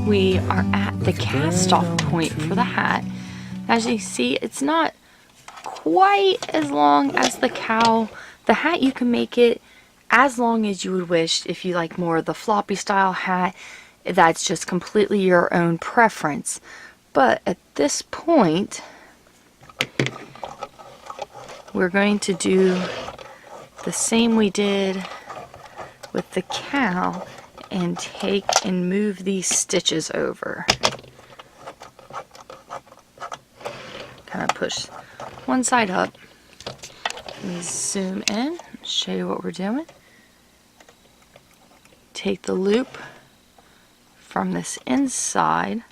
we are at the cast off point for the hat. As you see, it's not quite as long as the cowl. The hat, you can make it as long as you would wish. If you like more of the floppy style hat, that's just completely your own preference. But at this point, we're going to do the same we did with the cowl and take and move these stitches over. Kind of push one side up. Let me zoom in, show you what we're doing. Take the loop from this inside,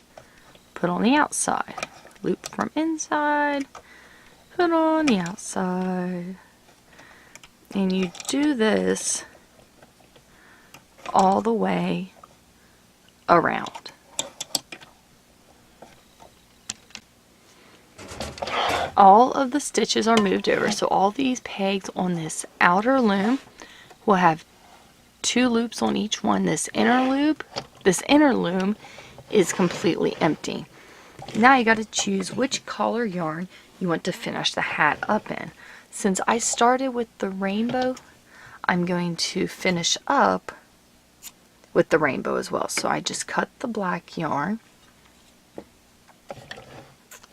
put on the outside. Loop from inside, put on the outside. And you do this all the way around. All of the stitches are moved over, so all these pegs on this outer loom will have 2 loops on each one. This inner loom is completely empty. Now you got to choose which color yarn you want to finish the hat up in. Since I started with the rainbow, I'm going to finish up with the rainbow as well. So I just cut the black yarn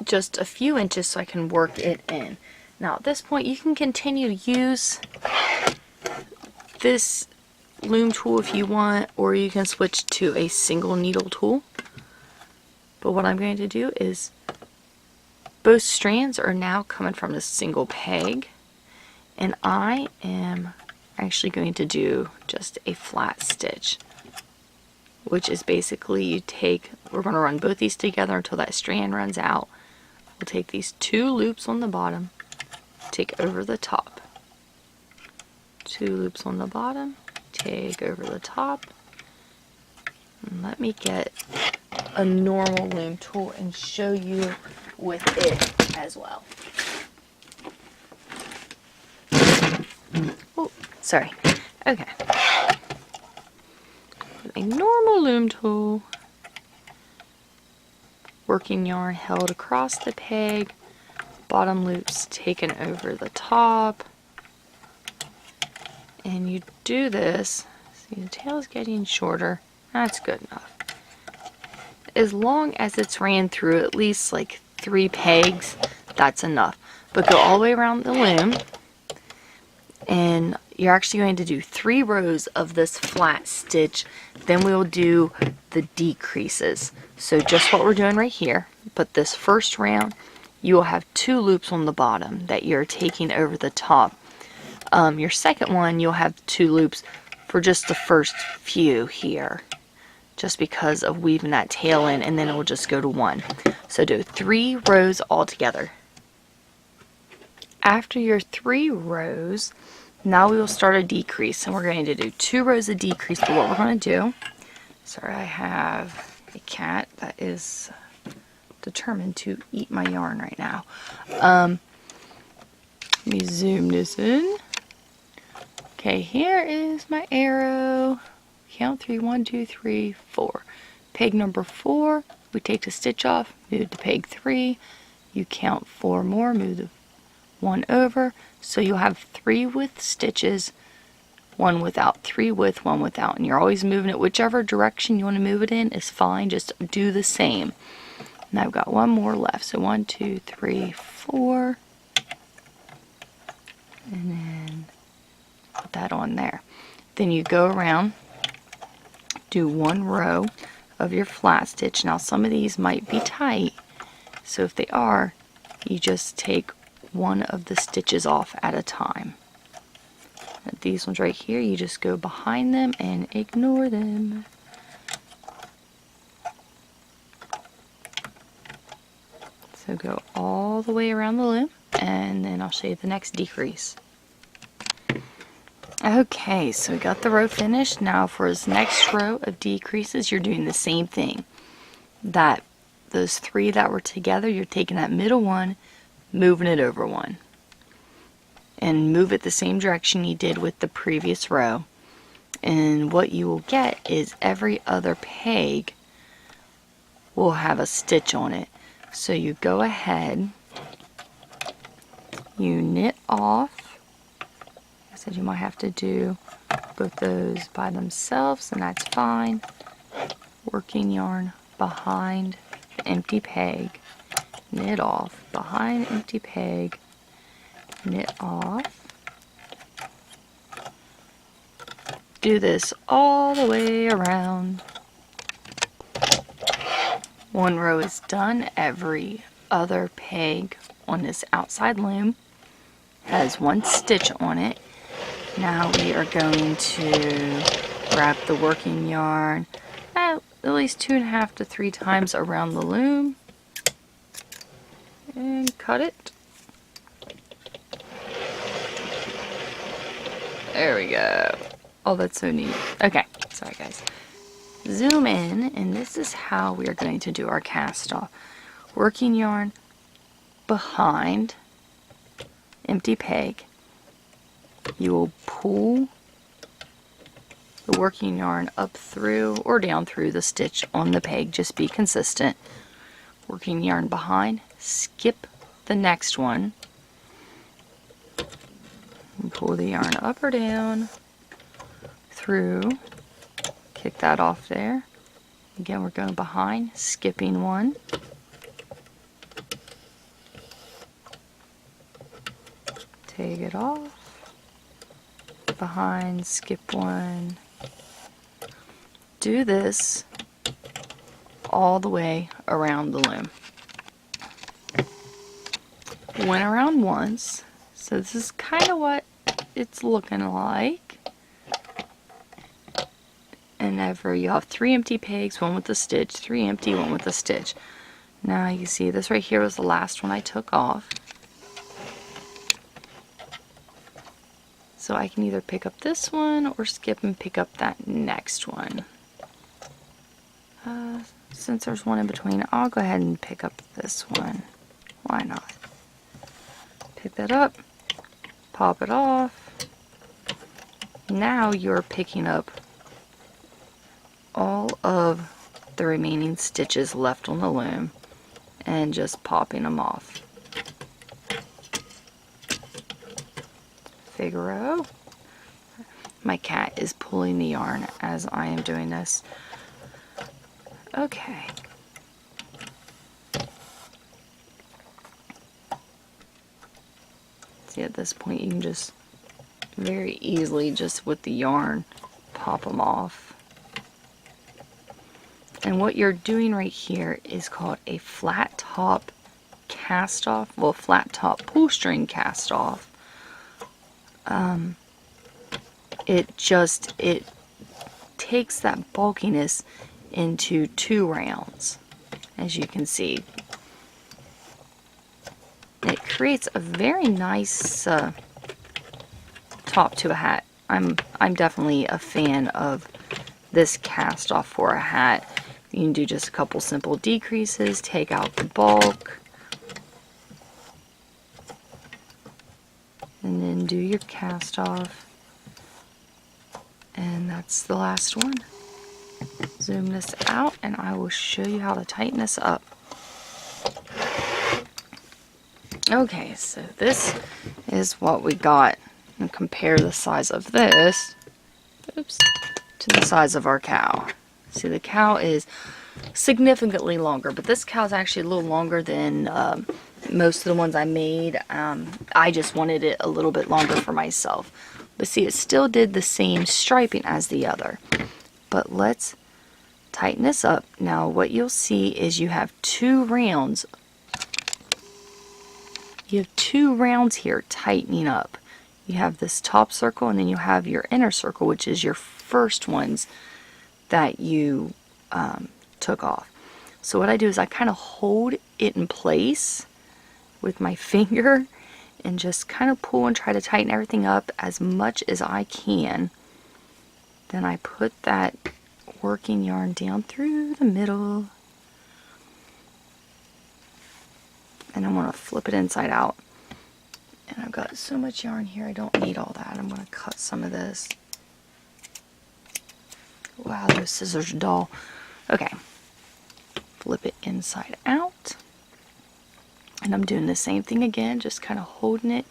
just a few inches so I can work it in. Now at this point you can continue to use this loom tool if you want, or you can switch to a single needle tool. But what I'm going to do is, both strands are now coming from this single peg, and I am actually going to do just a flat stitch, which is basically we're going to run both these together until that strand runs out. We'll take these 2 loops on the bottom, take over the top. 2 loops on the bottom, take over the top. And let me get a normal loom tool and show you with it as well. Oh, sorry. Okay. A normal loom tool. Working yarn held across the peg, bottom loops taken over the top. And you do this, see the tail is getting shorter, that's good enough. As long as it's ran through at least like 3 pegs, that's enough. But go all the way around the loom, and you're actually going to do 3 rows of this flat stitch. Then we'll do the decreases. So just what we're doing right here, but this first round you will have 2 loops on the bottom that you're taking over the top. Your second one, you'll have 2 loops for just the first few here, just because of weaving that tail in, and then it will just go to 1. So do 3 rows all together. After your 3 rows, now we will start a decrease, and we're going to do 2 rows of decrease. But what we're going to do, sorry, I have a cat that is determined to eat my yarn right now. Let me zoom this in. Okay, here is my arrow. Count 3, 1, 2, 3, 4. Peg number 4, we take the stitch off, move to peg 3. You count 4 more, move the 1 over. So you'll have 3 with stitches, 1 without, 3 with, 1 without. And you're always moving it whichever direction you want to move it in is fine. Just do the same. Now I've got 1 more left. So 1, 2, 3, 4. And then put that on there. Then you go around, do 1 row of your flat stitch. Now some of these might be tight, so if they are, you just take 1 of the stitches off at a time. And these ones right here, you just go behind them and ignore them. So go all the way around the loom, and then I'll show you the next decrease. Okay, so we got the row finished. Now for this next row of decreases, you're doing the same thing. Those 3 that were together, you're taking that middle one, moving it over 1. And move it the same direction you did with the previous row. And what you will get is every other peg will have a stitch on it. So you go ahead, you knit off. I said you might have to do both those by themselves, and that's fine. Working yarn behind the empty peg, knit off, behind empty peg, knit off. Do this all the way around. One row is done. Every other peg on this outside loom has one stitch on it. Now we are going to wrap the working yarn at least 2.5 to 3 times around the loom and cut it. There we go. Oh, that's so neat. Okay, sorry guys. Zoom in, and this is how we are going to do our cast off. Working yarn behind empty peg. You will pull the working yarn up through or down through the stitch on the peg. Just be consistent. Working yarn behind, skip the next one, and pull the yarn up or down through. Kick that off there. Again, we're going behind, skipping one. Take it off. Behind, skip one. Do this all the way around the loom. Went around once, so this is kind of what it's looking like. And ever you have 3 empty pegs, one with a stitch, 3 empty, one with a stitch. Now you see this right here was the last one I took off. So I can either pick up this one or skip and pick up that next one. Since there's one in between, I'll go ahead and pick up this one. Why not? Pick that up, pop it off. Now you're picking up all of the remaining stitches left on the loom and just popping them off. Figaro. My cat is pulling the yarn as I am doing this. Okay. See, at this point you can just very easily, just with the yarn, pop them off. And what you're doing right here is called a flat top cast off, well, flat top pull string cast off. It takes that bulkiness into 2 rounds, as you can see. It creates a very nice top to a hat. I'm definitely a fan of this cast off for a hat. You can do just a couple simple decreases, take out the bulk, and then do your cast off. And that's the last one. Zoom this out and I will show you how to tighten this up. Okay, so this is what we got. And compare the size of this, oops, to the size of our cow. See, the cow is significantly longer, but this cow is actually a little longer than most of the ones I made. I just wanted it a little bit longer for myself. But see, it still did the same striping as the other. But let's tighten this up. Now what you'll see is you have 2 rounds. You have 2 rounds here tightening up. You have this top circle and then you have your inner circle, which is your first ones that you took off. So what I do is I kind of hold it in place with my finger and just kind of pull and try to tighten everything up as much as I can. Then I put that working yarn down through the middle and I'm going to flip it inside out. And I've got so much yarn here, I don't need all that. I'm going to cut some of this. Wow, those scissors are dull. Okay. flip it inside out. And I'm doing the same thing again, just kind of holding it,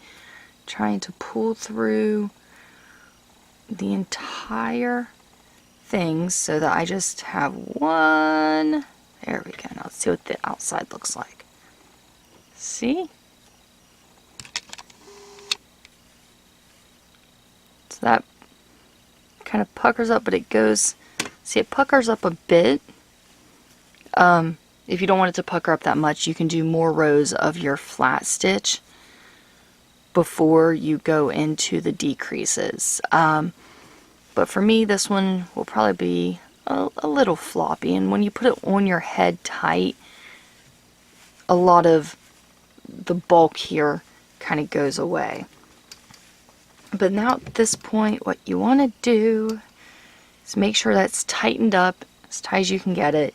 trying to pull through the entire thing so that I just have one. There we go. Now let's see what the outside looks like. See? So that kind of puckers up, but it goes, see, it puckers up a bit. If you don't want it to pucker up that much, you can do more rows of your flat stitch before you go into the decreases. But for me, this one will probably be a little floppy, and when you put it on your head tight, a lot of the bulk here kind of goes away. But now at this point, what you want to do is make sure that's tightened up as tight as you can get it.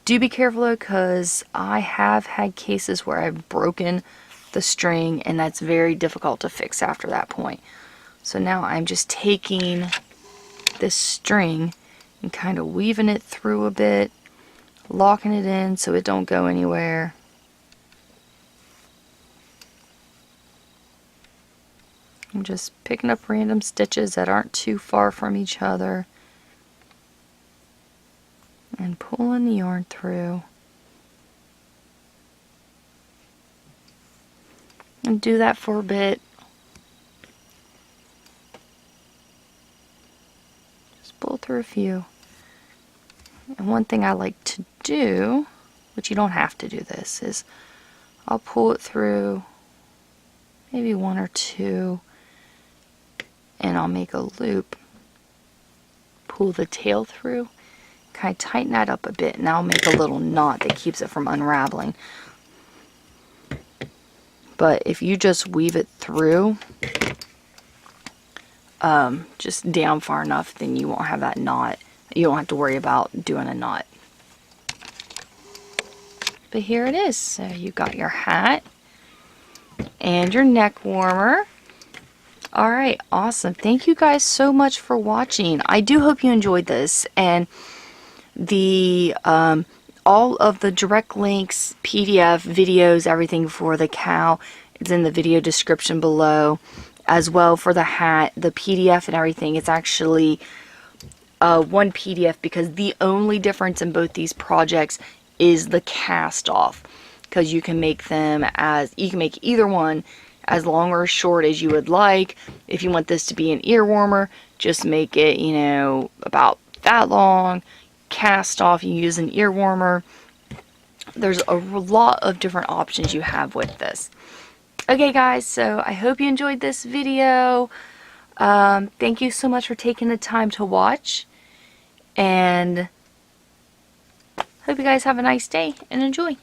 Do be careful though, because I have had cases where I've broken the string, and that's very difficult to fix after that point. So now I'm just taking this string and kind of weaving it through a bit, locking it in so it don't go anywhere. I'm just picking up random stitches that aren't too far from each other and pulling the yarn through. And do that for a bit. Just pull through a few. And one thing I like to do, which you don't have to do this, is I'll pull it through maybe one or two, and I'll make a loop, pull the tail through, kind of tighten that up a bit, and I'll make a little knot that keeps it from unraveling. But if you just weave it through, just down far enough, then you won't have that knot. You don't have to worry about doing a knot. But here it is. So you got your hat and your neck warmer. Alright, awesome. Thank you guys so much for watching. I do hope you enjoyed this, and the all of the direct links, PDF, videos, everything for the cow is in the video description below. As well for the hat, the PDF and everything. It's actually one PDF, because the only difference in both these projects is the cast off. Because you can make them as, you can make either one as long or short as you would like. If you want this to be an ear warmer, just make it, you know, about that long. Cast off, you use an ear warmer. There's a lot of different options you have with this. Okay guys, so I hope you enjoyed this video. Thank you so much for taking the time to watch, and hope you guys have a nice day and enjoy.